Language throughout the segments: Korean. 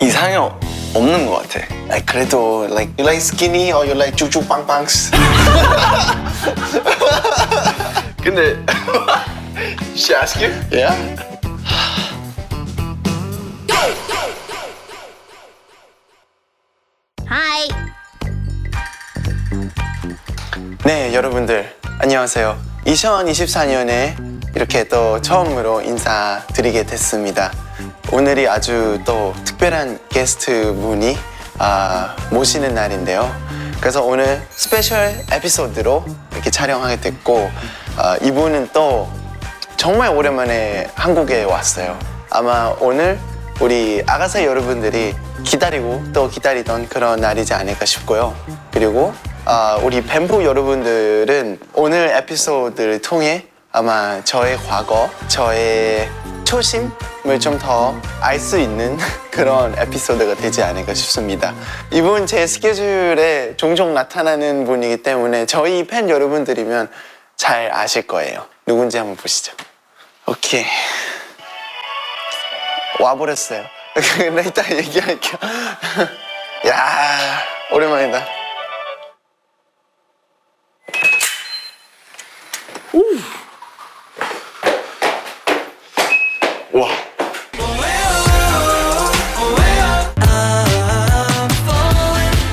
이상이 없는 것 같아. Like, 그래도 like you like skinny or you like 쭉쭉빵빵스? 근데 she ask you? Yeah? 하이. 네, 여러분들 안녕하세요. 2024년에 이렇게 또 처음으로 인사드리게 됐습니다. 오늘이 아주 또 특별한 게스트 분이 모시는 날인데요. 그래서 오늘 스페셜 에피소드로 이렇게 촬영하게 됐고, 이분은 또 정말 오랜만에 한국에 왔어요. 아마 오늘 우리 아가사 여러분들이 기다리고 또 기다리던 그런 날이지 않을까 싶고요. 그리고 우리 뱀프 여러분들은 오늘 에피소드를 통해 아마 저의 과거, 저의 초심을 좀 더 알 수 있는 그런 에피소드가 되지 않을까 싶습니다. 이분 제 스케줄에 종종 나타나는 분이기 때문에 저희 팬 여러분들이면 잘 아실 거예요. 누군지 한번 보시죠. 오케이. 와버렸어요. 근데 이따 얘기할게요. 야, 오랜만이다. 와.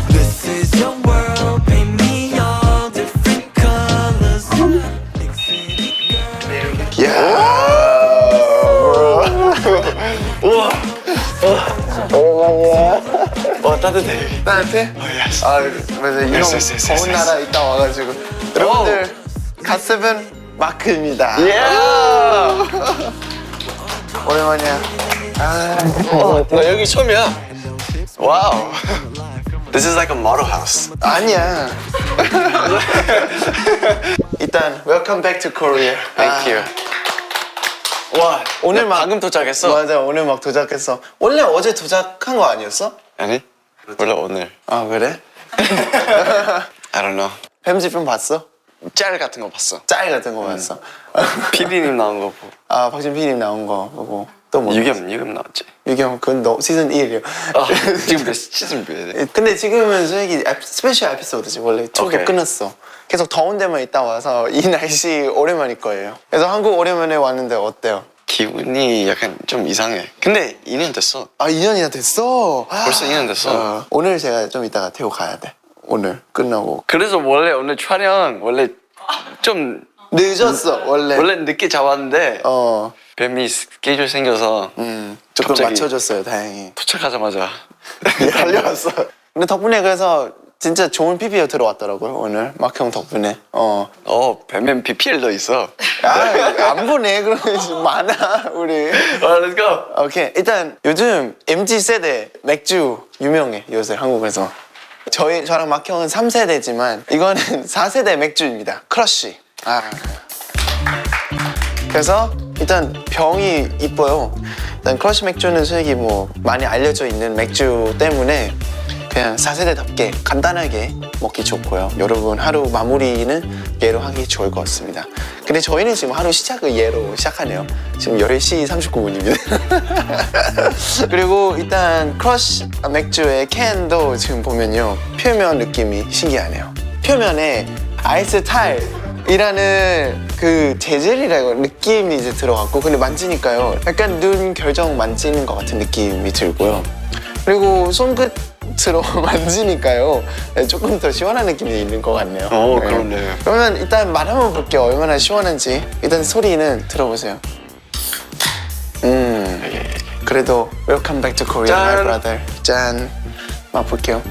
This is your world, paint me all different colors. 우와. 오랜만이야. 와 따뜻해. 나한테? yes. 맞아. 이런 yes. 더운 나라 있다 와가지고. 여러분들, 갓세븐 마크입니다. 오랜만이야. 나 여기 처음이야. 와우. This is like a model house. 아니야. 일단 welcome back to Korea. Thank you. 와 오늘 막 방금 도착했어. 맞아, 오늘 막 도착했어. 원래 어제 도착한 거 아니었어? 아니 원래 오늘. 아, 그래? I don't know. 뱀집film 봤어? 짤 같은 거 봤어. 짤 같은 거 봤어. PD님 나온 거 보고. 박진 PD님 나온 거 보고 또 뭐? 유겸 나왔지. 유겸 그건 너 시즌 1이요. 지금 몇 시즌 몇 해? 근데 지금은 솔직히 스페셜 에피소드지. 원래 초보 오케이. 끊었어. 계속 더운 데만 있다 와서 이 날씨 오랜만일 거예요. 그래서 한국 오랜만에 왔는데 어때요? 기분이 약간 좀 이상해. 근데 2년 됐어. 2년이나 됐어. 벌써 2년 됐어. 오늘 제가 좀 이따가 태우 가야 돼. 오늘 끝나고. 그래서 원래 오늘 촬영 원래 좀 늦었어 원래. 원래 늦게 잡았는데 뱀이 스케줄 생겨서 조금 갑자기 맞춰줬어요 다행히. 도착하자마자 달려왔어. 근데 덕분에 그래서 진짜 좋은 PPL 들어왔더라고요 오늘 마크 형 덕분에. 뱀 PPL도 있어. 안 보네. 그러면 많아 우리. Let's go. 오케이, 일단 요즘 MZ 세대 맥주 유명해 요새 한국에서. 저랑 마크 형은 3세대지만 이거는 4세대 맥주입니다. 크러쉬. 그래서 일단 병이 이뻐요. 일단 크러쉬 맥주는 솔직히 뭐 많이 알려져 있는 맥주 때문에 그냥 4세대답게 간단하게 먹기 좋고요. 여러분 하루 마무리는 얘로 하기 좋을 것 같습니다. 근데 저희는 지금 하루 시작을 얘로 시작하네요. 지금 10시 39분입니다. 그리고 일단 크러쉬 맥주의 캔도 지금 보면요. 표면 느낌이 신기하네요. 표면에 아이스 타일이라는 그 재질이라고 느낌이 이제 들어갔고, 근데 만지니까요. 약간 눈 결정 만지는 것 같은 느낌이 들고요. 그리고 손끝으로 만지니까요. 조금 더 시원한 느낌이 있는 것 같네요. 그렇네. 그러면 일단 맛 한번 볼게요. 얼마나 시원한지. 일단 소리는 들어보세요. 그래도 Welcome back to Korea, 짠. my brother. 짠. 맛볼게요.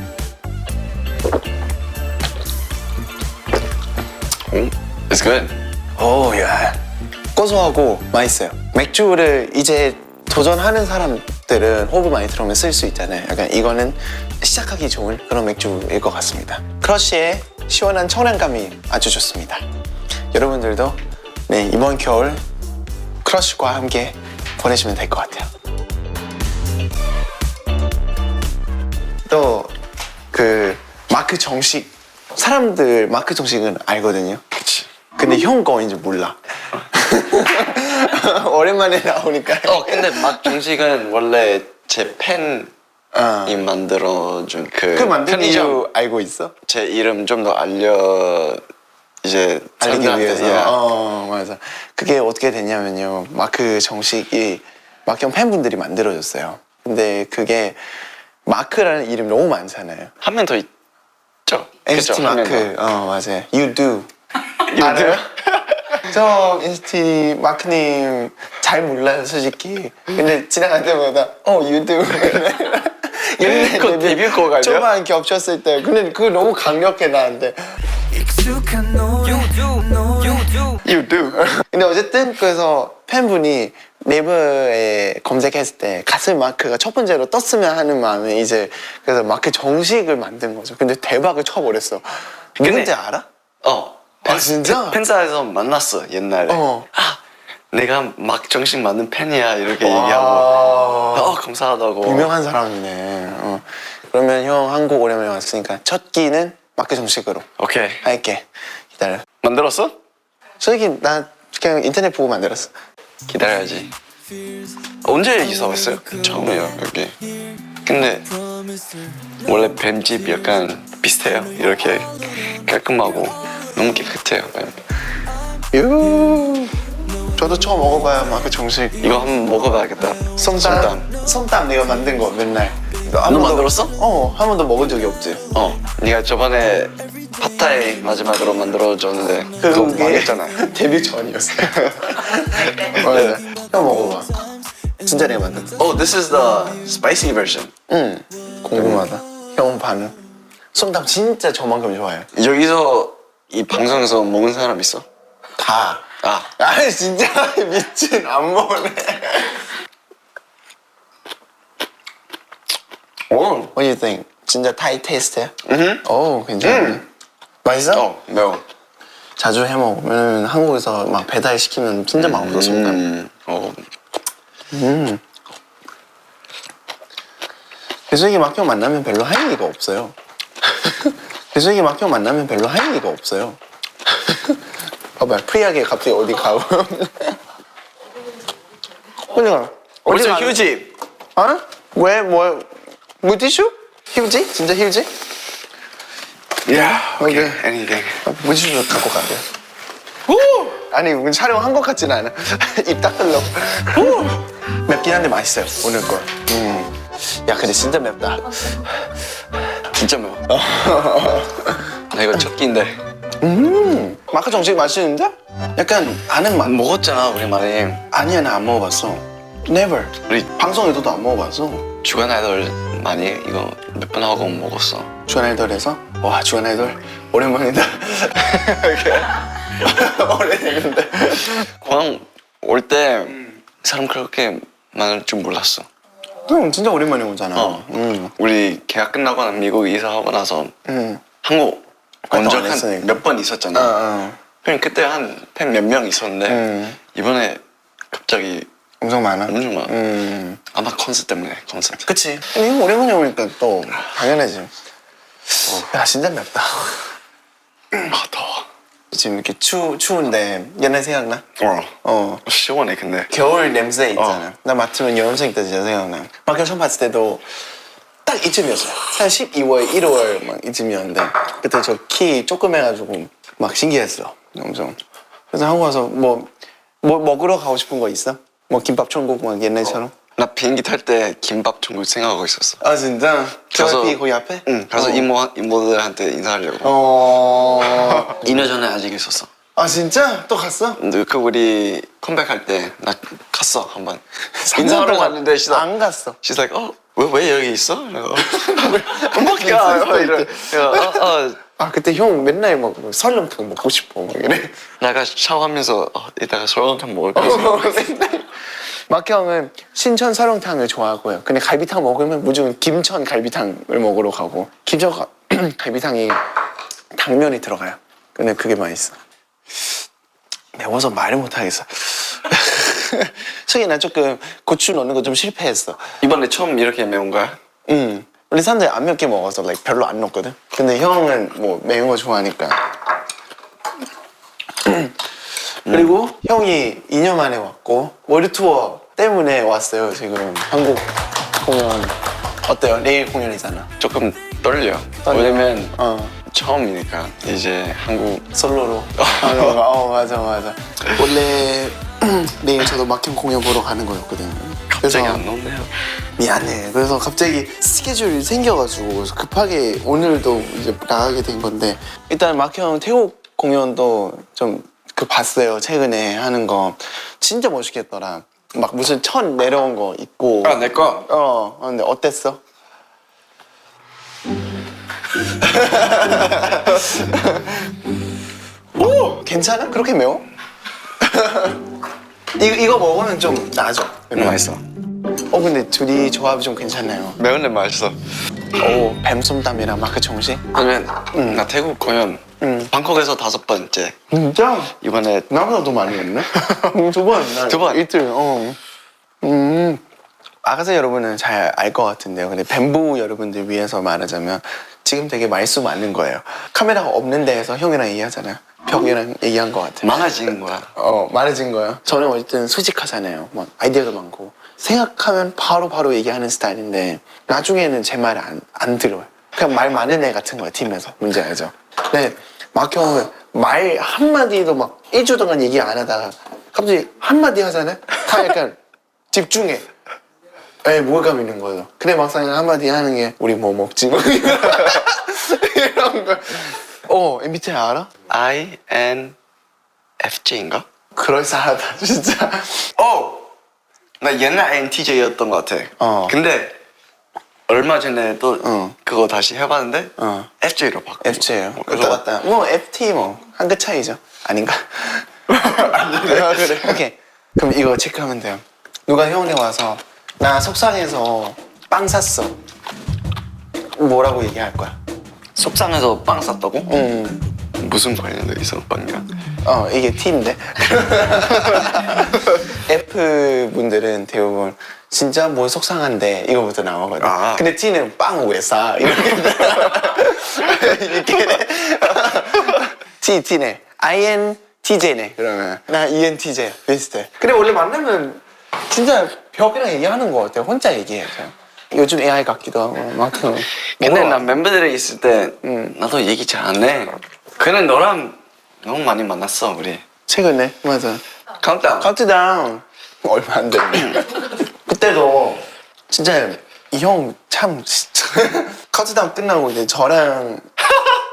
It's good. 야. 고소하고 맛있어요. 맥주를 이제 도전하는 사람들은 호흡 많이 들어오면 쓸 수 있잖아요. 약간 이거는 시작하기 좋은 그런 맥주일 것 같습니다. 크러쉬의 시원한 청량감이 아주 좋습니다. 여러분들도 네, 이번 겨울 크러쉬과 함께 보내시면 될 것 같아요. 또 그 마크 정식, 사람들 마크 정식은 알거든요. 그치. 근데 형 거인지 몰라. 오랜만에 나오니까. 근데 막 정식은 원래 제 팬 만들어준 그 만든 이유 알고 있어? 제 이름 좀 더 이제 알리기 사람들한테, 위해서. yeah. 맞아. 그게 어떻게 됐냐면요. 마크 정식이 마크형 팬분들이 만들어줬어요. 근데 그게 마크라는 이름 너무 많잖아요. 한 명 더 있죠? NCT 그쵸? 한명 마크. 더. 맞아요. You do. 알아요? 저 NCT 마크님 잘 몰라요, 솔직히. 근데 지나갈 때마다 You do. 옛날에 그거 데뷔곡 아니야? 초반 겹쳤을 때. 근데 그거 너무 강력해 나한테. 익숙한 노래 You do You do. 근데 어쨌든 그래서 팬분이 네이버에 검색했을 때 가슴 마크가 첫 번째로 떴으면 하는 마음에 이제 그래서 마크 정식을 만든 거죠. 근데 대박을 쳐버렸어. 누군지 알아? 진짜? 팬사에서 만났어 옛날에. 내가 막 정식 만든 팬이야 이렇게 얘기하고 감사하다고. 유명한 사람이네. 그러면 형 한국 오랜만에 왔으니까 첫 끼는 마크 정식으로 오케이. 할게. 기다려. 만들었어? 솔직히 나 그냥 인터넷 보고 만들었어. 기다려야지. 언제 이사 왔어요? 처음이에요 여기. 근데 원래 뱀집 약간 비슷해요. 이렇게 깔끔하고 너무 깨끗해요. 유. 저도 처음 먹어봐요 마크 정식. 이거 한번 먹어봐야겠다. 솜땀 내가 만든 거 맨날. 너 만들었어? 한 번도 먹은 적이 없지. 네가 저번에 팟타이 마지막으로 만들어줬는데 그거 망했잖아. 데뷔 전이었어요. 맞아. 형 먹어봐. 진짜 내가 만든. This is the spicy version. 궁금하다. 형 반응. 솜땀 진짜 저만큼 좋아해요. 여기서 이 방송에서 먹은 사람 있어? 다. 아니 진짜 미친 안 먹네. What do you think? 진짜 타이 테이스트야? 괜찮네. 맛있어? 매워. 자주 해 먹어. 왜냐면 한국에서 막 배달 시키면 진짜 맛없어 솜땀. 배수익이 막형 만나면 별로 할 얘기가 없어요. 배수익이 막형 만나면 별로 할 얘기가 없어요. 봐봐, 프리하게 갑자기 어디 가고. 그냥 벌써 휴지. 왜 물티슈? 휴지? 진짜 휴지? 오케이. Anything. 물티슈 갖고 가게. 아니 우리 촬영한 것 같진 않아. 입 닦으려고. 맵긴 한데 맛있어요 오늘 거. 야 근데 진짜 맵다. 진짜 매워. 나 이거 첫 끼인데. 마크 정식 맛있는데? 약간 아는 맛. 먹었잖아 우리말에. 아니야 나 안 먹어봤어. Never. 우리 방송에서도 안 먹어봤어. 주간 아이돌 많이 이거 몇 번 하고 먹었어. 주간 아이돌에서? 와 주간 아이돌 오랜만이다. 오래됐는데. 공항 올 때 사람 그렇게 많을 줄 몰랐어. 형 진짜 오랜만에 오잖아. 우리 계약 끝나고 난 미국 이사하고 나서 한국 먼저 안 했으니까. 몇 번 있었잖아. 그냥 그때 한 팬 몇 명 있었는데 이번에 갑자기 엄청 많아? 엄청 많아. 아마 콘서트 때문에 콘서트. 그치. 근데 형 오랜만에 오니까 또 당연하지. 야 진짜 맵다. 더워. 지금 이렇게 추운데 옛날 생각나? 시원해 근데. 겨울 냄새 있잖아. 나 맡으면 여름생 때 진짜 생각나. 마크 처음 봤을 때도 딱 이쯤이었어요. 한 12월, 1월 막 이쯤이었는데 그때 저 키 조금 해가지고 막 신기했어. 엄청. 그래서 한국 와서 뭐 먹으러 가고 싶은 거 있어? 뭐 김밥 천국 막 옛날처럼? 나 비행기 탈 때 김밥 천국 생각하고 있었어. 아 진짜? KYP 거기 앞에? 응. 가서 이모들한테 인사하려고. 2년 전에 아직 있었어. 아 진짜? 또 갔어? 근데 그 우리 컴백할 때 나 갔어 한번. 3년 인사하러 동안 갔는데 안 갔어. She's like, 왜 여기 있어? 엄마가 이래. 아 그때 형 맨날 막 설렁탕 먹고 싶어 막 이래. 나가 샤워하면서 이따가 설렁탕 먹을 거야. 마크 형은 신천 설렁탕을 좋아하고요. 근데 갈비탕 먹으면 무조건 김천 갈비탕을 먹으러 가고 김천 갈비탕이 당면이 들어가요. 근데 그게 맛있어. 매워서 말을 못하겠어. 솔직히 난 조금 고추 넣는 거 좀 실패했어. 이번에 처음 이렇게 매운 거야? 우리 사람들이 안 맵게 먹어서 별로 안 넣거든. 근데 형은 뭐 매운 거 좋아하니까. 그리고 형이 2년 만에 왔고 월드 투어 때문에 왔어요. 지금 한국 공연 어때요? 내일 공연이잖아. 조금 떨려. 떨려? 왜냐면 어. 처음이니까 이제 한국 솔로로 하는 거. 맞아. 원래 내일 저도 막힌 공연 보러 가는 거였거든요. 갑자기 그래서 안 나오네요. 미안해. 그래서 갑자기 스케줄이 생겨가지고 그래서 급하게 오늘도 이제 나가게 된 건데 일단 막형 태국 공연도 좀 봤어요. 최근에 하는 거 진짜 멋있겠더라. 막 무슨 천 내려온 거 있고. 아, 내 거? 근데 어땠어? 오! 괜찮아? 그렇게 매워? 이거 먹으면 좀 나아져. 맛있어. 근데 둘이 조합이 좀 괜찮나요? 매운데 맛있어. 오, 뱀솜담이랑 마크 정식? 왜냐면 나 태국 공연 방콕에서 5번째. 진짜? 이번에 나보다 더 많이 했네? 두 번. 두 번? 이틀, 아가새 여러분은 잘 알 것 같은데요. 근데 뱀부 여러분들 위해서 말하자면 지금 되게 말수 많은 거예요. 카메라가 없는 데에서 형이랑 얘기하잖아요. 벽이랑 얘기한 것 같아요. 많아지는 거야. 많아진 거예요. 저는 어쨌든 솔직하잖아요. 막 아이디어도 많고 생각하면 바로 얘기하는 스타일인데 나중에는 제 말을 안 들어요. 그냥 말 많은 애 같은 거예요. 팀에서. 문제 알죠? 근데 막 형은 말 한마디도 막 1주 동안 얘기 안 하다가 갑자기 한마디 하잖아요. 다 약간 집중해. 무게감 있는 거예요. 근데 막상 한마디 하는 게 우리 뭐 먹지? 뭐 이런 거. MBTI 알아? INFJ인가? 그럴싸하다 진짜. 나 옛날 INTJ였던 것 같아. 근데 얼마 전에 또 그거 다시 해봤는데 FJ로 바뀌었어. FJ예요. 맞다. 뭐 FT 뭐 한 끗 차이죠. 아닌가? 그래. 오케이. 그럼 이거 체크하면 돼요. 누가 형한테 와서 나 속상해서 빵 샀어. 뭐라고 얘기할 거야? 속상해서 빵 샀다고? 응. 무슨 관련도 있어 빵이랑? 이게 T인데. F 분들은 대부분 진짜 뭐 속상한데 이거부터 나오거든. 근데 T는 빵 왜 사? 이렇게 T네. INTJ네. 그러면 나 ENTJ 비슷해. 근데 원래 만나면 진짜 벽이랑 얘기하는 거 같아. 혼자 얘기해요. 요즘 AI 같기도 하고 막. 근데 난 멤버들이 있을 때 나도 얘기 잘 안 해. 그냥 너랑 너무 많이 만났어 우리. 최근에 맞아. 카운트다운. 얼마 안 됐네. 그때도 진짜 이 형 참 카운트다운 끝나고 이제 저랑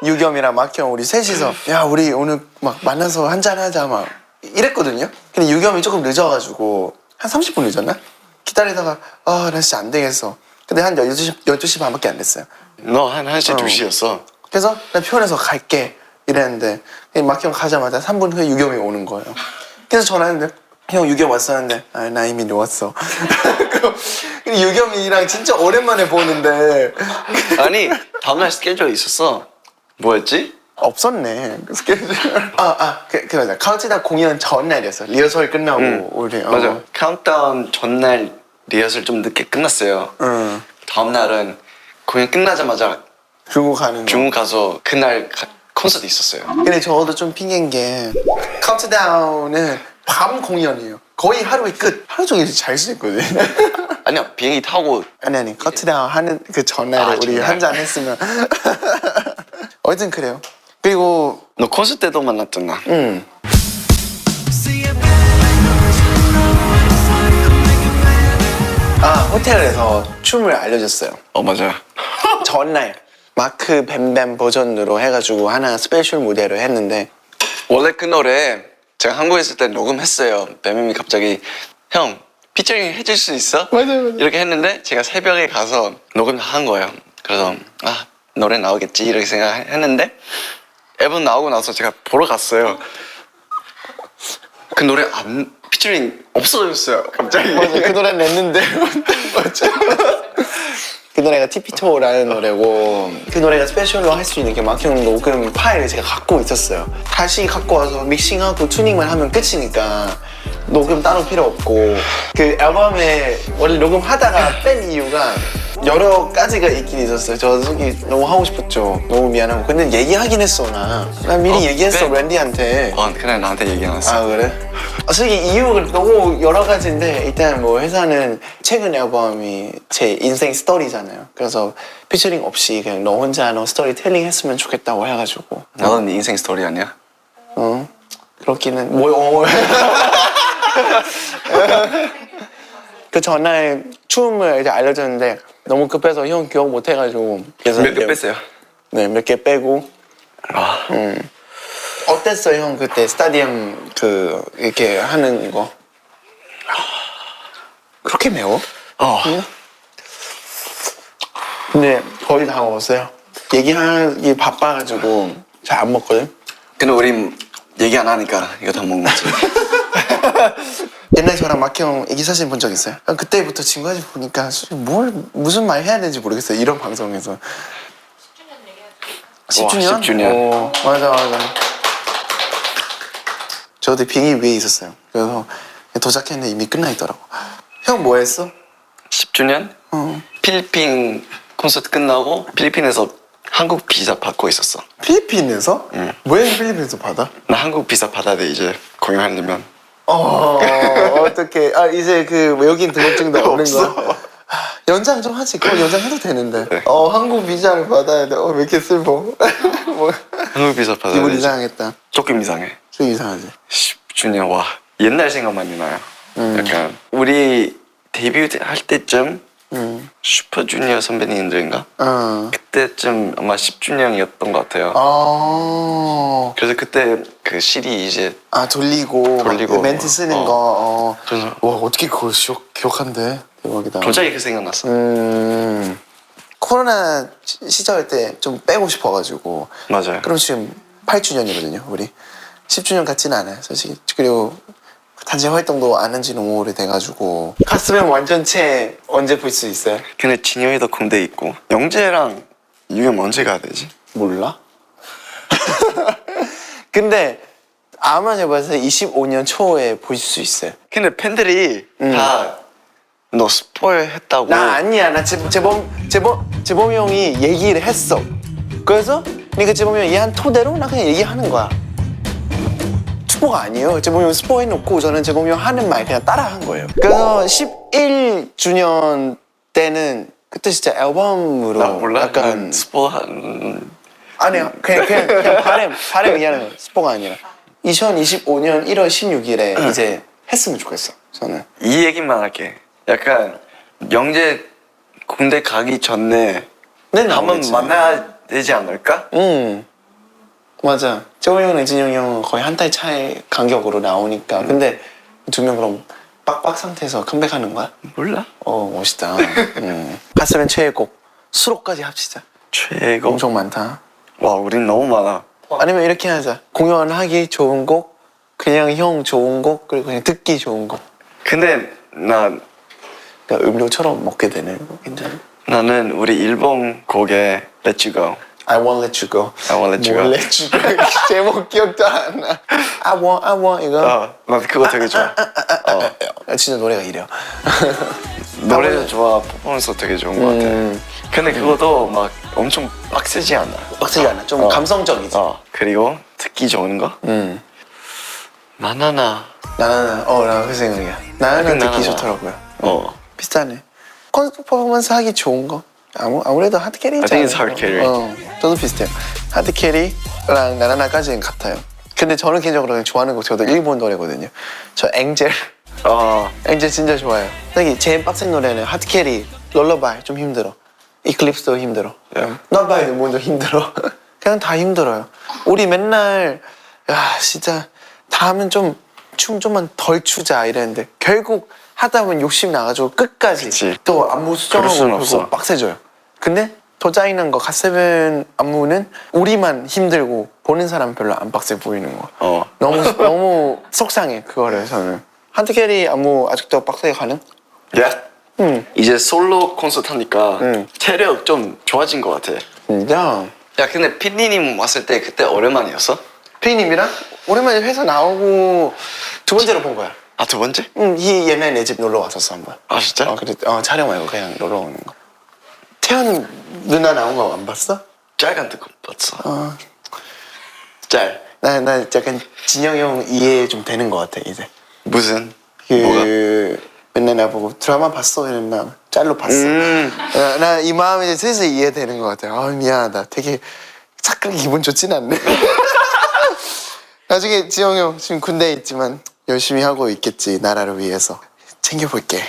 유겸이랑 막형 우리 셋이서 야 우리 오늘 막 만나서 한잔 하자 막 이랬거든요. 근데 유겸이 조금 늦어가지고 한 30분 늦었나? 기다리다가 나 진짜 안 되겠어. 근데 한 12시 반밖에 안 됐어요. 너 한 1시 2시였어. 그래서 나 피곤해서 갈게 이랬는데 막형 가자마자 3분 후에 유겸이 오는 거예요. 그래서 전화했는데 형 유겸 왔었는데 나 이미 누웠어. 근데 유겸이랑 진짜 오랜만에 보는데 아니 다음날 스케줄 있었어. 뭐였지? 없었네 그 스케줄. 맞아. 카운트다운 공연 전날이었어. 리허설 끝나고 우리 맞아. 카운트다운 전날 리허설 좀 늦게 끝났어요. 다음날은 공연 끝나자마자 중국 가는 거. 중국 가서 그날 콘서트 있었어요. 근데 저도 좀 핑계인 게 카운트다운은 밤 공연이에요. 거의 하루의 끝. 하루 종일 잘 수 있거든. 아니야 비행기 타고. 아니 카운트다운 하는 그 전날에 우리 전날. 한잔 했으면. 어쨌든 그래요. 그리고 너 콘서트 때도 만났잖아. 호텔에서 춤을 알려줬어요. 맞아. 전날 마크 뱀뱀 버전으로 해가지고 하나 스페셜 무대로 했는데 원래 그 노래 제가 한국에 있을 때 녹음했어요. 뱀뱀이 갑자기 형 피처링 해줄 수 있어? 맞아. 이렇게 했는데 제가 새벽에 가서 녹음한 거예요. 그래서 노래 나오겠지 이렇게 생각했는데 앨범 나오고 나서 제가 보러 갔어요. 그 노래 피처링 없어졌어요. 갑자기. 맞아. 그 노래 냈는데 맞아. 그 노래가 TP2라는 노래고 그 노래가 스페셜로 할 수 있는 게 막형 녹음 파일을 제가 갖고 있었어요. 다시 갖고 와서 믹싱하고 튜닝만 하면 끝이니까 녹음 따로 필요 없고 그 앨범에 원래 녹음하다가 뺀 이유가 여러 가지가 있긴 있었어요. 저 솔직히 너무 하고 싶었죠. 너무 미안하고. 근데 얘기하긴 했어 나. 나 미리 얘기했어 그래? 랜디한테. 그냥 나한테 얘기 안 했어. 아 그래? 솔직히 이유가 너무 여러 가지인데 일단 뭐 회사는 최근 앨범이 제 인생 스토리잖아요. 그래서 피처링 없이 그냥 너 혼자 너 스토리텔링 했으면 좋겠다고 해가지고. 나도 네 인생 스토리 아니야? 그렇기는 그 전날 춤을 이제 알려줬는데 너무 급해서 형 기억 못 해가지고 그래서 몇 개 이제 뺐어요? 네, 몇 개 빼고. 아, 어땠어요, 형 그때 스타디움 그 이렇게 하는 거? 그렇게 매워? 근데 거의 다 먹었어요. 얘기하기 바빠가지고 잘 안 먹거든. 근데 우리 얘기 안 하니까 이거 다 먹는 거지. 옛날에 저랑 마키 형 얘기 사진 본 적 있어요? 그때부터 친구까지 보니까 무슨 말 해야 되는지 모르겠어요. 이런 방송에서. 10주년? 와, 10주년. 맞아. 저도 비행기 위에 있었어요. 그래서 도착했는데 이미 끝나 있더라고. 형 뭐 했어? 10주년? 필리핀 콘서트 끝나고 필리핀에서 한국 비자 받고 있었어. 필리핀에서? 응. 왜 필리핀에서 받아? 나 한국 비자 받아야 돼 이제 공연하려면. 어떡해. 이제 그 외국인 등록증도 없는 없어. 거. 연장 좀 하지. 그거 연장해도 되는데. 네. 한국 비자를 받아야 돼. 왜 이렇게 슬퍼? 뭐. 한국 비자 받아야 기분 돼. 이상하겠다. 조금 이상해. 좀 이상하지. 10주년 와 옛날 생각만이 나요. 약간 우리 데뷔 할 때쯤 슈퍼주니어 선배님들인가? 그때쯤 아마 10주년이었던 것 같아요. 그래서 그때 그 CD 이제 돌리고 돌리고, 멘트 쓰는 거. 그래서 와 어떻게 그걸 기억한대? 대박이다. 갑자기 그 생각났어. 코로나 시절 때 좀 빼고 싶어가지고. 맞아요. 그럼 지금 8주년이거든요, 우리. 10주년 같지는 않아요, 솔직히. 그리고 단체 활동도 안 한 지 너무 오래돼가지고. 가스면 완전체 언제 볼 수 있어요? 근데 진영이도 군대 있고 영재랑 유영 언제 가야 되지? 몰라? 근데 아마 제가 봤을 때 25년 초에 볼 수 있어요. 근데 팬들이 다 너 스포일 했다고. 나 아니야. 나 재범 형이 얘기를 했어. 그래서 그러니까 재범 형이 얘한 토대로 나 그냥 얘기하는 거야. 스포가 아니에요. 재범 형 스포 해놓고 저는 재범 형 하는 말 그냥 따라한 거예요. 그래서 11주년 때는 그때 진짜 앨범으로 나 몰라. 약간 스포 한 아니요. 그냥 바램 얘기하는 거예요. 스포가 아니라 2025년 1월 16일에 이제 했으면 좋겠어. 저는. 이 얘기만 할게. 약간 영재 군대 가기 전에 한번 나오겠지. 만나야 되지 않을까? 맞아. 재호 형이랑 진영이 형은 거의 한 달 차이 간격으로 나오니까. 근데 두 명 그럼 빡빡 상태에서 컴백하는 거야? 몰라. 멋있다. 가스면 최애곡 수록까지 합치자. 최고. 엄청 많다. 와, 우린 너무 많아. 아니면 이렇게 하자. 공연하기 좋은 곡, 그냥 형 좋은 곡, 그리고 그냥 듣기 좋은 곡. 근데 그러니까 음료처럼 먹게 되는 거 괜찮아? 나는 우리 일본 곡에 Let You Go. I won't let you go. I won't let you go. let you go. 제목 기억도 안 나. I want 이거. 나 그거 되게 좋아. 진짜 노래가 이래요. 노래도 좋아, 퍼포먼스 되게 좋은 것 같아. 근데 그것도 막 엄청 빡세지 않아. 빡세지 않아. 좀 감성적이지. 그리고 듣기 좋은 거? 나나나. 나 그 생각이야. 나는 듣기 나나나. 좋더라고요. 비슷하네. 콘서트 퍼포먼스 하기 좋은 거. 아무래도 하드캐리 I think it's hard carry. 저도 비슷해요. 하드캐리랑 나나나까지는 같아요. 근데 저는 개인적으로 그냥 좋아하는 곡 저도 일본 노래거든요. 저 앵젤. 앵젤 진짜 좋아요. 특히 제일 빡센 노래는 하드캐리, 롤러바이 좀 힘들어. 이클립스도 힘들어. 넌바이도 먼저 힘들어. 그냥 다 힘들어요. 우리 맨날 야 진짜 다음은 좀 춤 좀만 덜 추자 이랬는데 결국 하다 보면 욕심 나가지고 끝까지 그치. 또 안무 그럴 순 수정하고 없어. 그리고 빡세져요. 근데 더 짜증난 거 갓세븐 안무는 우리만 힘들고 보는 사람 별로 안 빡세 보이는 거. 너무 속상해 그거를 저는. 하드캐리 안무 아직도 빡세게 가능? 이제 솔로 콘서트 하니까 체력 좀 좋아진 것 같아. 진짜? 야, 근데 핀니님 왔을 때 그때 오랜만이었어? 피디님이랑 오랜만에 회사 나오고 두 번째로 본 거야. 아, 두 번째? 이 옛날에 내 집 놀러 왔었어 한 번. 아, 진짜? 그래 촬영 말고 그냥 놀러 오는 거. 태연 누나 나온 거 안 봤어? 짤 같은 거 봤어. 어. 짤. 나 약간 진영이 형 이해 좀 되는 것 같아 이제. 무슨? 뭐가? 그 맨날 나보고 드라마 봤어 이러면 나 짤로 봤어. 나 이 마음이 이제 슬슬 이해되는 것 같아. 아 미안하다. 되게 착하게 기분 좋진 않네. 나중에 지영이 형 지금 군대에 있지만 열심히 하고 있겠지. 나라를 위해서 챙겨볼게.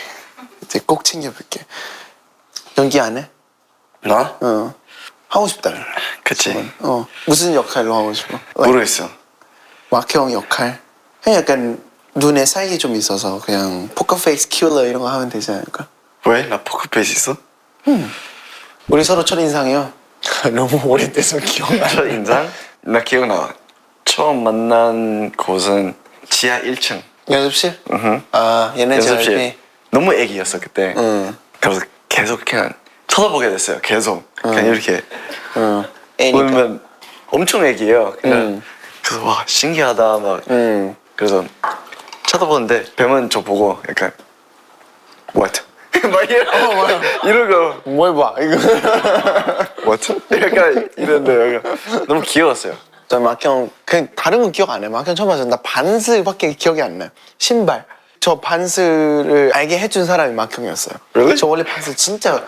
이제 꼭 챙겨볼게. 연기 안 해? 나? 하고 싶다. 그치. 무슨 역할로 하고 싶어? 모르겠어. 마크 역할? 그냥 약간 눈에 살기 좀 있어서 그냥 포커페이스 킬러 이런 거 하면 되지 않을까? 왜? 나 포크페이스 있어? 우리 서로 첫인상이요. 너무 오래돼서 기억 안 나. 첫 인상? 나 기억나. 처음 만난 곳은 지하 1층. 연습실? 으흠. 아 옛날 연습실. JYP. 너무 애기였어 그때. 응. 그래서 계속 그냥 쳐다보게 됐어요. 계속. 그냥 이렇게 애니까. 보면 엄청 애기예요. 그냥 그래서 와 신기하다 막. 그래서 쳐다보는데 뱀은 저 보고 약간 what? 막 이러고 뭘 봐, 이거. what? 약간 이런데 약간 너무 귀여웠어요. 저 마형 그냥 다른 건 기억 안 해. 마형 처음 봤을 때 나 반스밖에 기억이 안 나. 신발. 저 반스를 알게 해준 사람이 마형이었어요. Really? 저 원래 반스 진짜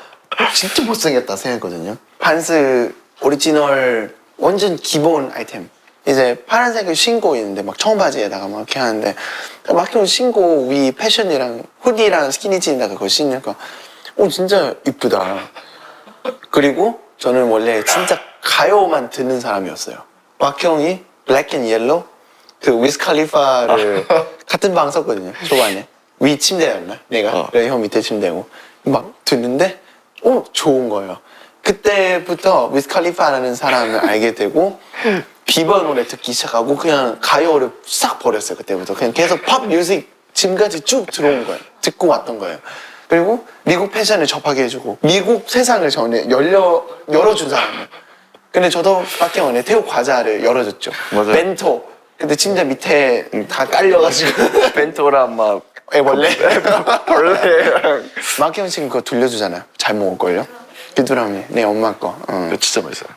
못생겼다 생각했거든요. 반스 오리지널 완전 기본 아이템. 이제 파란색을 신고 있는데 막 청바지에다가 막 이렇게 하는데 마형 신고 위 패션이랑 후디랑 스키니진에다가 그거 신으니까 진짜 이쁘다. 그리고 저는 원래 진짜 가요만 듣는 사람이었어요. 막형이 블랙 앤 옐로우 그 위스 칼리파를 같은 방 썼거든요. 초반에 위 침대였나? 내가 그래 형 밑에 침대고 막 듣는데 좋은 거예요. 그때부터 위스 칼리파라는 사람을 알게 되고 비버 노래 듣기 시작하고 그냥 가요를 싹 버렸어요. 그때부터 그냥 계속 팝 뮤직 지금까지 쭉 들어온 거예요. 듣고 왔던 거예요. 그리고 미국 패션을 접하게 해주고 미국 세상을 전에 열어준 사람이에요. 근데 저도 박경원의 태국 과자를 열어줬죠. 맞아요. 벤토. 근데 침대 밑에 다 깔려가지고 벤토랑 막 애벌레. 벌레랑 박경원 지금 그거 돌려주잖아요. 잘 먹을걸요? 비두라미 내 엄마 거. 그거 진짜 맛있어요.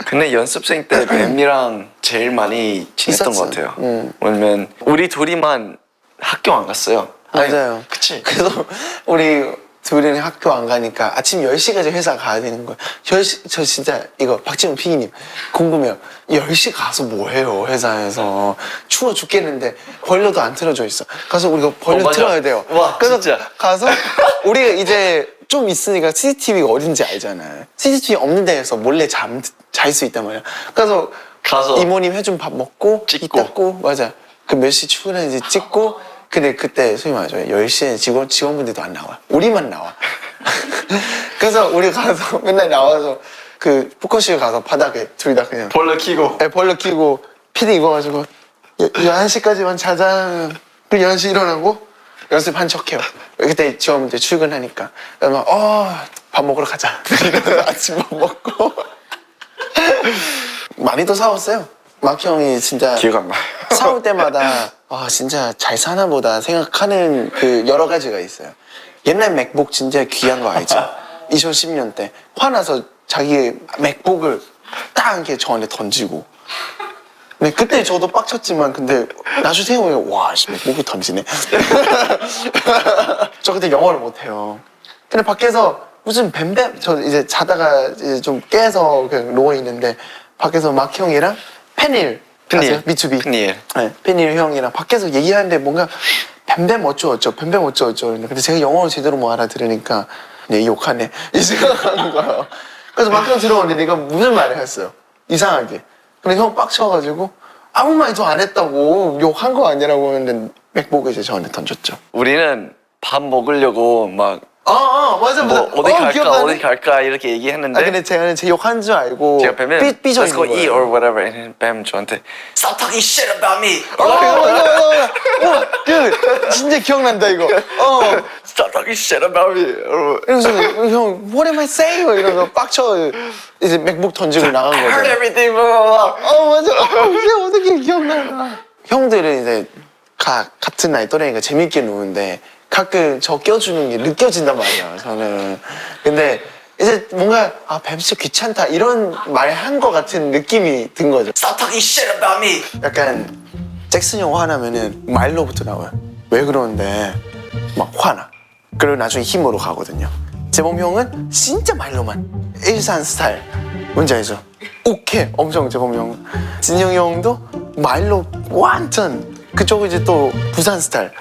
근데 연습생 때 뱀이랑 제일 많이 지냈던 있었어. 것 같아요. 왜냐면 우리 둘이만 학교 안 갔어요. 맞아요. 그치. 그래서 우리 둘이는 학교 안 가니까 아침 10시까지 회사 가야 되는 거예요. 10시, 저 진짜 이거 박지훈 PD님 궁금해요. 10시 가서 뭐 해요 회사에서. 추워 죽겠는데 보일러도 안 틀어져 있어. 가서 우리가 보일러 맞아. 틀어야 돼요. 와, 그래서 진짜. 가서 우리가 이제 좀 있으니까 CCTV가 어딘지 알잖아요. CCTV 없는 데에서 몰래 잘 수 있단 말이야. 그래서 가서 이모님 해준 밥 먹고 찍고. 이 닦고 맞아. 그 몇 시 출근하는지 찍고 근데 그때 소위 말하죠. 10시에 직원분들도 안 나와. 우리만 나와. 그래서 우리 가서 맨날 나와서 그 포커쇼 가서 바닥에 둘 다 그냥 벌레 키고 벌러 끼고 피디 입어가지고 11시까지만 자자. 그 11시 일어나고 연습한 척해요. 그때 직원분들 출근하니까. 그러면 밥 먹으러 가자. 이러면서 아침 밥 먹고. 많이도 싸웠어요. 마키 형이 진짜 기억 안 나. 싸울 때마다 진짜 잘 사나 보다 생각하는 그 여러 가지가 있어요. 옛날 맥북 진짜 귀한 거 알죠? 2010년 때 화나서 자기 맥북을 딱 이렇게 저한테 던지고. 네, 그때 저도 빡쳤지만 근데 나중에 생각해보면 맥북을 던지네. 저 그때 영어를 못해요. 근데 밖에서 무슨 뱀뱀 저 이제 자다가 이제 좀 깨서 그냥 누워 있는데 밖에서 마키 형이랑 페닐 아세요? 미투비 페닐. 네, 페닐 형이랑 밖에서 얘기하는데 뭔가 뱀뱀 어쩌고저쩌고 뱀뱀 어쩌고저쩌고 근데 제가 영어를 제대로 못 알아들으니까 욕하네 이 생각하는 거예요. 그래서 마키 형 들어오는데 내가 무슨 말을 했어요. 이상하게. 근데 형 빡쳐가지고 아무 말도 안 했다고 욕한 거 아니라고 했는데 맥북을 이제 저한테 던졌죠. 우리는 밥 먹으려고 막 맞아. 뭐 어디 갈까 기억나네. 어디 갈까 이렇게 얘기했는데 근데 제가 제 욕한 줄 알고 제가 뱀은 삐져 Let's go 있는 eat 거예요. or whatever and 뱀 저한테 Stop talking shit about me. 맞아. 그 진짜 기억난다 이거. Stop talking shit about me. 그래서 형 What am I saying? 이러면서 빡쳐 이제 맥북 던지고 나간 I heard 거죠. everything. 맞아. 이게 어떻게 기억나? 형들은 이제 같은 나이 또래니까 재밌게 노는데 가끔 저 껴주는 게 느껴진단 말이야. 저는 근데 이제 뭔가 아 뱀씨 귀찮다 이런 말 한 거 같은 느낌이 든 거죠. Stop talking shit about me. 약간 잭슨 형 화나면은 말로부터 나와요. 왜 그러는데 막 화나. 그리고 나중에 힘으로 가거든요. 재범 형은 진짜 말로만 일산 스타일. 뭔지 알죠? 오케이 엄청 재범 형. 진영 형도 말로 완전 그쪽 이제 또 부산 스타일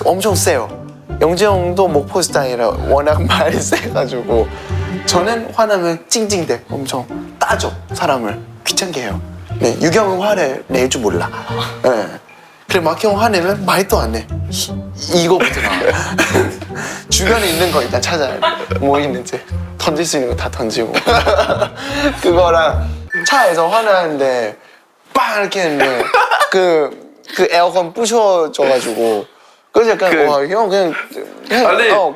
엄청 세요. 영재 형도 목포 스타일이라 워낙 말이 세가지고 저는 화나면 찡찡대 엄청 따져 사람을 귀찮게 해요. 네, 유경은 화를 낼 줄 몰라. 네. 그래 막형 화내면 말도 안 해. 이거부터 나와. 주변에 있는 거 일단 찾아야 돼. 뭐 있는지 던질 수 있는 거 다 던지고 그거랑 차에서 화나는데 빵 이렇게 했는데 그 에어컨 부셔져가지고 그래서 약간 와 형 그냥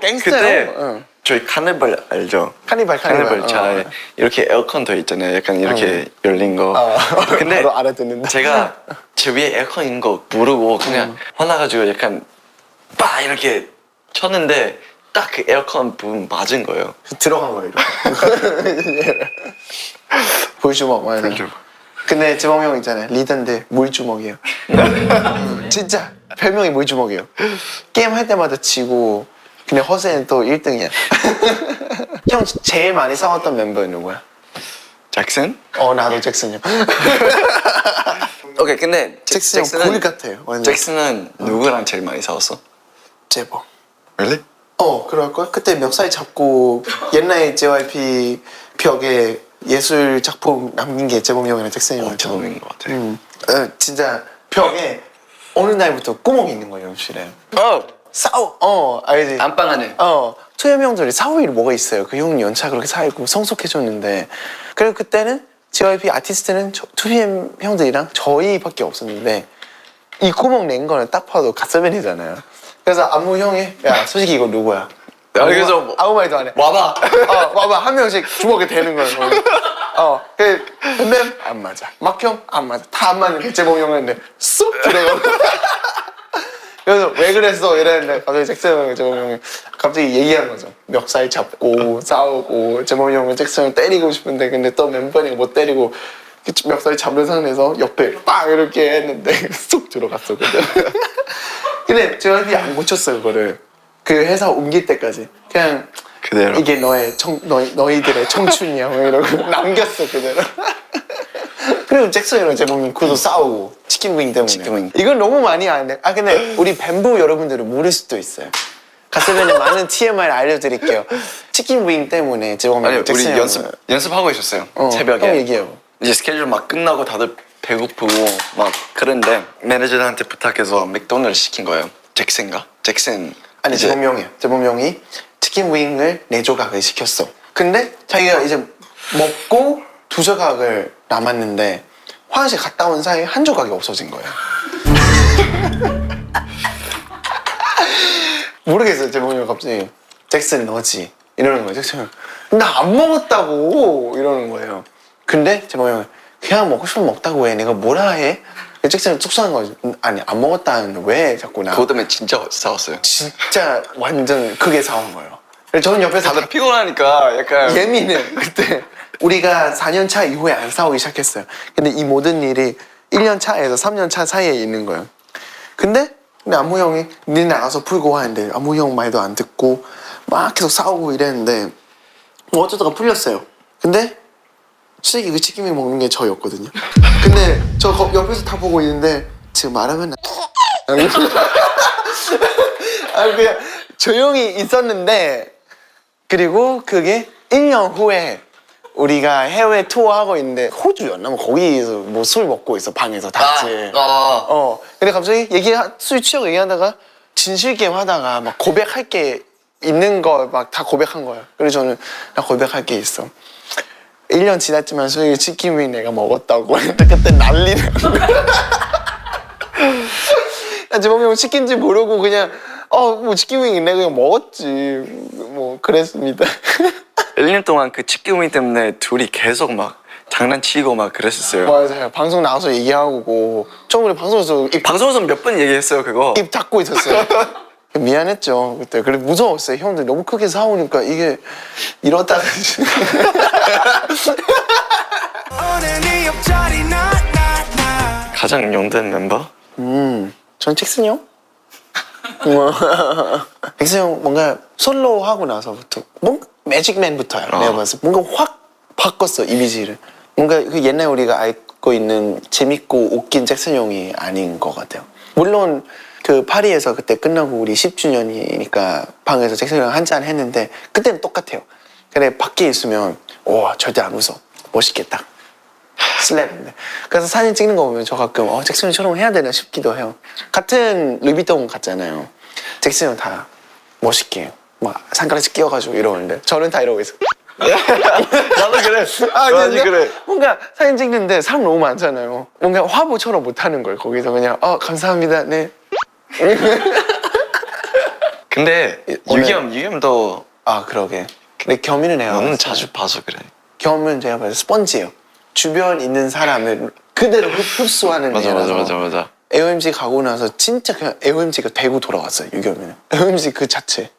갱스터예요. 그때 응. 저희 카니발 알죠? 카니발 차에 이렇게 에어컨 더 있잖아요. 약간 이렇게 열린 거. 근데 바로 알아듣는다. 제가 제 위에 에어컨 있는 거 모르고 그냥 화나가지고 약간 빠 이렇게 쳤는데 딱 그 에어컨 부분 맞은 거예요. 들어간 거예요. 볼주먹 맞아요. 볼주먹. 근데 재범 형 있잖아요. 리더인데 물주먹이에요. 진짜 별명이 물주먹이에요. 게임 할 때마다 지고 근데 허세는 또 1등이야. 형 제일 많이 싸웠던 멤버는 누구야? 잭슨? 나도 잭슨이요. 오케이 근데 잭슨 형 굴 같아요. 완전. 잭슨은 누구랑 제일 많이 싸웠어? 재범. Really? 그럴걸? 그때 멱살 잡고 옛날 JYP 벽에 예술 작품 남긴 게 재범이 형이랑 잭슨이 형이었죠. 재범인 것 같아. 진짜 벽에 어느 날부터 구멍이 있는 거예요, 연출에. 싸워. 알지? 안방 안에. 초염 형들이 사오일 뭐가 있어요. 그 형이 연차 그렇게 살고 성숙해졌는데. 그리고 그때는 JYP 아티스트는 2PM 형들이랑 저희밖에 없었는데 이 구멍 낸 거는 딱 봐도 갓세븐이잖아요. 그래서 안무 형이 야 솔직히 이거 누구야? 그래서 아무 말도 안 해. 와봐. 와봐 한 명씩 주먹에 대는 거야. 근데 안 맞아. 막형 안 맞아. 다 안 맞는 재범 형인데 쏙 들어가. 그래서 왜 그랬어 이랬는데 갑자기 잭슨 형이 재범 형이 갑자기 얘기한 거죠. 멱살 잡고 싸우고 재범 형은 잭슨을 때리고 싶은데 근데 또 멤버니까 못 때리고 멱살 잡는 상태에서 옆에 빵 이렇게 했는데 쏙 들어갔었거든. 근데 JYP 안 고쳤어요 그거를. 그 회사 옮길 때까지 그냥 그대로. 이게 너희들의 청춘이야 뭐 이러고 남겼어 그대로. 그리고 잭슨이랑 재범이 그도 싸우고 치킨윙 때문에. 치킨윙. 이건 너무 많이 안 돼. 근데 우리 뱀부 여러분들은 모를 수도 있어요. 갓세븐의 많은 TMI를 알려드릴게요. 치킨윙 때문에 재범이 아니 우리 잭슨이랑 연습하고 있었어요. 새벽에. 형 얘기해요. 이제 스케줄 막 끝나고 다들 배고프고 막 그런데 매니저한테 부탁해서 맥도날드 시킨 거예요. 잭슨. 아니 이제 재범 형이에요. 재범 형이 치킨 윙을 4조각을 시켰어. 근데 자기가 이제 먹고 2조각을 남았는데 화장실 갔다 온 사이에 1조각이 없어진 거예요. 모르겠어요. 재범 형이 갑자기 잭슨 너지 이러는 거예요. 잭슨 나 안 먹었다고 이러는 거예요. 근데 재범 형은 그냥 먹고 싶으면 먹다고 해. 내가 뭐라 해? 잭슨은 속상한 거죠. 아니 안 먹었다는데 왜 자꾸 나. 그것 때문에 진짜 싸웠어요. 진짜 완전 크게 싸운 거예요. 저는 옆에서 다들 피곤하니까 약간 예민해. 그때 우리가 4년 차 이후에 안 싸우기 시작했어요. 근데 이 모든 일이 1년 차에서 3년 차 사이에 있는 거예요. 근데 안무 형이 니 나가서 풀고 하는데 안무 형 말도 안 듣고 막 계속 싸우고 이랬는데 뭐 어쩌다가 풀렸어요. 근데 솔직히 그 치킨이 먹는 게 저였거든요. 근데 저 옆에서 다 보고 있는데 지금 말하면 그냥 조용히 있었는데 그리고 그게 1년 후에 우리가 해외 투어하고 있는데 호주였나? 뭐 거기서 뭐 술 먹고 있어 방에서 다 같이. 근데 갑자기 술 취하고 얘기하다가 진실 게임 하다가 막 고백할 게 있는 거 막 다 고백한 거야. 그래서 저는 나 고백할 게 있어. 1년 지났지만 솔직히 치킨윙 내가 먹었다고. 그때 난리네. 나 재범이 형 치킨집 모르고 그냥 뭐 치킨윙 내가 그냥 먹었지. 뭐 그랬습니다. 1년 동안 그 치킨윙 때문에 둘이 계속 막 장난치고 막 그랬었어요. 맞아요. 방송 나와서 얘기하고 처음에 방송에서 방송에서 몇 번 얘기했어요 그거. 입 닫고 있었어요. 미안했죠 그때. 그래 무서웠어요. 형들 너무 크게 싸우니까 이게 이러다가 오늘 네 옆자리 나 가장 용된 멤버? 전 잭슨 형. 잭슨 형 뭔가 솔로 하고 나서부터 뭔가 매직맨부터요. 내가 봤을 때 뭔가 확 바꿨어 이미지를. 뭔가 그 옛날 우리가 알고 있는 재밌고 웃긴 잭슨 형이 아닌 것 같아요. 물론 그 파리에서 그때 끝나고 우리 10주년이니까 방에서 잭슨 형 한잔 했는데 그때는 똑같아요. 근데 밖에 있으면 와 절대 안 웃어. 멋있겠다. 슬랩인데. 그래서 사진 찍는 거 보면 저 가끔 잭슨 형처럼 해야 되나 싶기도 해요. 같은 루비통 같잖아요. 잭슨 형 다 멋있게 막 산가락씩 끼워가지고 이러는데 저는 다 이러고 있어. 나도 그래. 근데 맞지, 그래. 뭔가 사진 찍는데 사람 너무 많잖아요. 뭔가 화보처럼 못하는 거예요. 거기서 그냥 감사합니다. 네. 근데 오늘- 유겸도 그러게. 근데 겸이는 내가 너는 봤을 때 자주 봐서 그래. 겸은 제가 봐서 스펀지예요. 주변 있는 사람을 그대로 흡수하는 맞아 애라서. AOMG 가고 나서 진짜 그냥 AOMG가 되고 돌아왔어요. 유겸이는. AOMG 그 자체.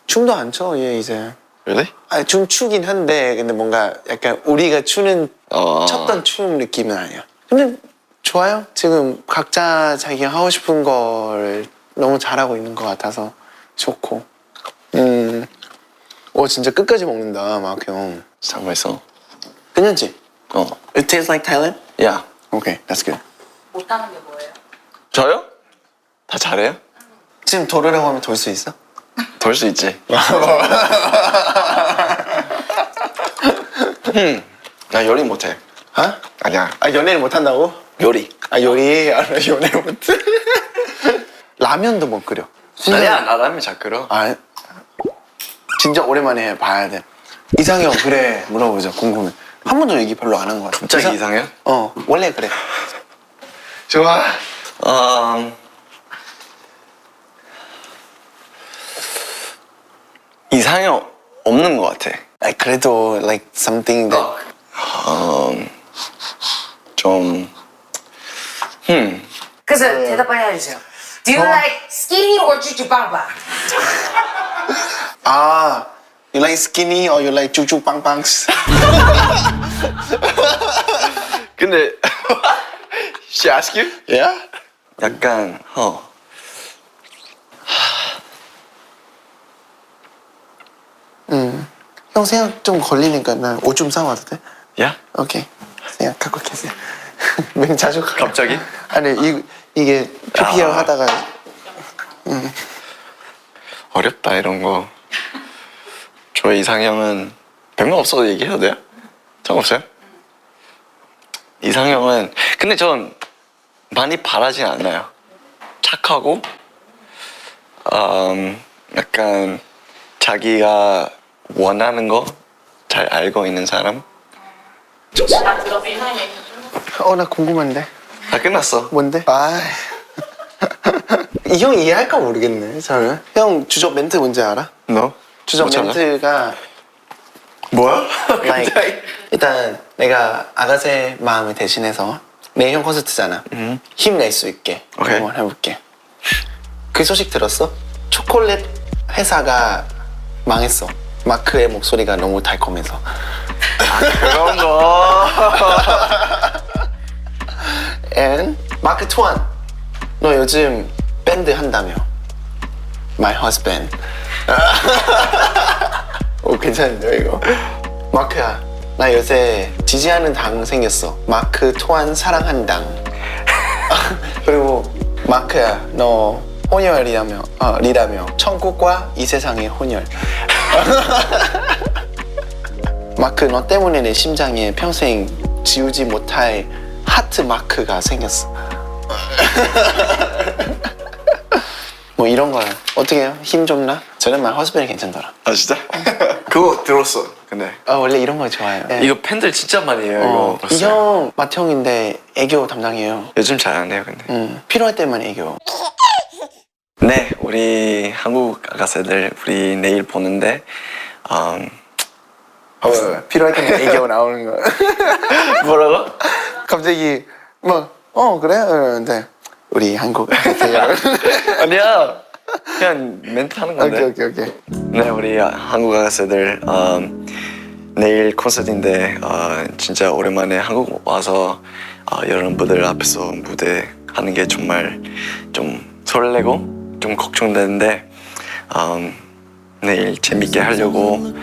춤도 안 춰, 얘 이제. Really? 아니, 춤 추긴 한데 근데 뭔가 약간 우리가 추는 췄던 춤 느낌은 아니야. 근데 좋아요. 지금 각자 자기가 하고 싶은 걸 너무 잘하고 있는 것 같아서 좋고. 진짜 끝까지 먹는다, 마크 형. 참 맛있어. 괜찮지? 어. It tastes like Thailand? 야, Okay, that's good. 못하는 게 뭐예요? 저요? 다 잘해요? 지금 돌으라고 하면 돌 수 있어? 돌 수 있지. 나 요리 못해. 아니야. 연애를 못한다고? 요리. 요리? 연애를 못해? 라면도 못 끓여. 아니야, 나 라면 잘 끓여. 진짜 오랜만에 봐야 돼. 이상형 그래 물어보자. 궁금해. 한 번도 얘기 별로 안 한 것 같아. 갑자기 이상해요? 원래 그래. 좋아. 이상형 없는 것 같아. 그래도 like something that 좀 그래서 대답 빨리 해주세요. Do you like skinny or 쭈쭈빵빵? you like skinny or you like 쭉쭉 빵빵? 근데 She ask you? Yeah? 약간 형 생각 좀 걸리니까 나 옷 좀 사와도 돼? 야? 오케이. 생각하고 계세요. 맨 자주 가. 갑자기? 아니 이게 PPL 하다가 어렵다 이런 거. 저의 이상형은 별명 없어도 얘기해도 돼요? 상관없어요? 이상형은 근데 전 많이 바라진 않아요. 착하고 약간 자기가 원하는 거 잘 알고 있는 사람. 나 들어서 이상형 얘기 좀. 나 궁금한데. 다 끝났어. 뭔데? 이 형 이해할까 모르겠네. 저는. 형 주적 멘트 뭔지 알아? 너? 주적 못 찾아? 멘트가 뭐야? like, 일단 내가 아가새 마음을 대신해서 내일 형 콘서트잖아. 힘낼 수 있게 오케이. 한번 해볼게. 그 소식 들었어? 초콜릿 회사가 망했어. 마크의 목소리가 너무 달콤해서. 그런 거. And 마크 투안, 너 요즘 밴드 한다며? My husband. 오 괜찮은데요 이거? 마크야, 나 요새 지지하는 당 생겼어. 마크 투안 사랑한 당. 그리고 마크야, 너 혼혈이라며? 리라며? 천국과 이 세상의 혼혈. 마크, 너 때문에 내 심장에 평생 지우지 못할 하트 마크가 생겼어. 뭐 이런 거야. 어떻게 해요? 힘 좀 나? 저는 말 허스밴이 괜찮더라. 아 진짜? 그거 들었어. 근데 원래 이런 거 좋아해요. 네. 이거 팬들 진짜 많이 해요. 이거 이 형 맏형인데 애교 담당이에요. 요즘 잘 안 해요 근데. 필요할 때만 애교. 네, 우리 한국 아가새들 우리 내일 보는데 필요할 때만 애교 나오는 거. 뭐라고? 갑자기 뭐 그래? 이러는데 우리 한국 아가새들 아니야. 그냥 멘트 하는 건데. 오케이. 네, 우리 한국 아가씨들 내일 콘서트인데 진짜 오랜만에 한국 와서 여러분들 앞에서 무대 하는 게 정말 좀 설레고 좀 걱정되는데 내일 재밌게 하려고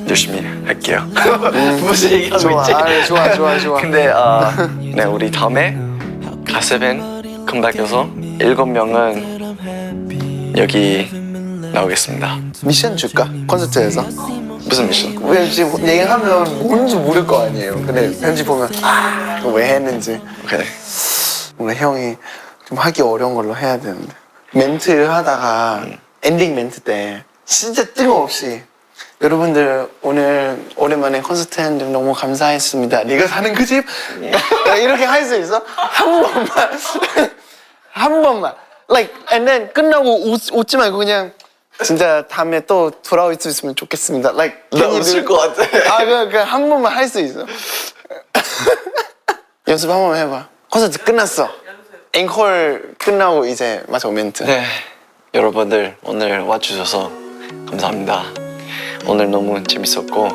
열심히 할게요. 무슨 얘기하고 좋아, 있지? 좋아. 근데 네, 우리 다음에 가세벤 컴백해서 7명은 여기 나오겠습니다. 미션 줄까? 콘서트에서? 무슨 미션? 왜 지금 얘기하면 뭔지 모를 거 아니에요. 근데 편집 보면 이거 왜 했는지. 오케이. 뭔가 형이 좀 하기 어려운 걸로 해야 되는데. 멘트 하다가 엔딩 멘트 때 진짜 뜬금없이 여러분들 오늘 오랜만에 콘서트 했는데 너무 감사했습니다. 네가 사는 그 집? 이렇게 할 수 있어? 한 번만. Like, and then 끝나고 웃지 말고 그냥 진짜 다음에 또 돌아올 수 있으면 좋겠습니다. Like, 나 웃을 것 같아. 한 번만 할 수 있어. 연습 한 번만 해봐. 콘서트 끝났어. 앵콜 끝나고 이제 마지막 멘트. 네, 여러분들 오늘 와주셔서 감사합니다. 오늘 너무 재밌었고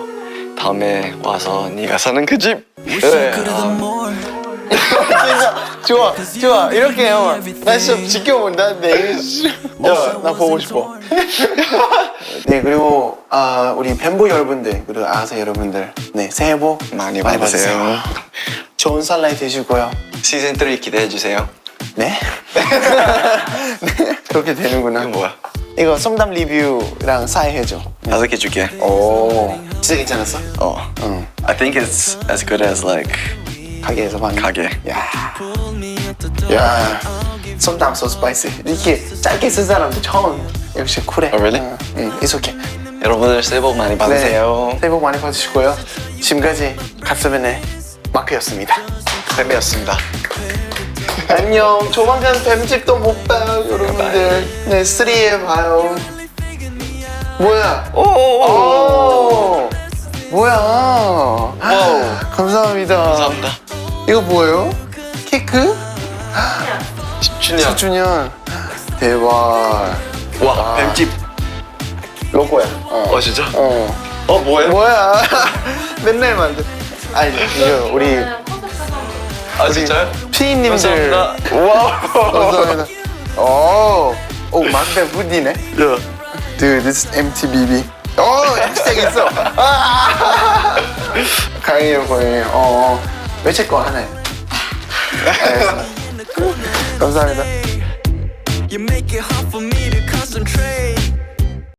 다음에 와서 네가 사는 그 집. 네, 진짜 좋아 이렇게 해요. 나 진짜 지켜본다. 내일 나 보고 싶어. 네, 그리고 우리 팬보 여러분들 그리고 아사 여러분들 네, 새해 복 많이 받으세요. 좋은 설날 되시고요. 시즌 3 기대해 주세요. 네? 네, 그렇게 되는구나. 이거 뭐야? 이거 솜담 리뷰랑 사인 해줘. 5개 줄게. 오, 진짜 괜찮았어? 응. I think it's as good as like 가게에서 봤는데. 가게. 야, 솜담 so spicy. 이렇게 짧게 쓴 사람도 처음. 역시 쿨해. Oh, really? 응, it's okay. 여러분들 새해 복 많이 받으세요. 네, 새해 복 많이 받으시고요. 지금까지 갓세븐의 마크였습니다. 뱀이었습니다. 안녕. 조만간 뱀집도 못 봐요, 여러분들. 네, 3에 봐요. 뭐야? 오, 뭐야? 와우. 감사합니다. 감사합니다. 이거 뭐예요? 케이크? 10주년. 10주년. 대박. 와, 뱀집. 로고야. 진짜? 어. 뭐예요? 뭐야? 맨날 만들. 아니, 이거 우리 진짜요? 피디님들. 감사합니다. 와우. 감사합니다. 오, 막대 후디네. Dude, this is MTBB. MT색 있어. 강해요, 거의. 매체 거 하나요. 알겠습니다. 감사합니다. You make it hard for me to concentrate.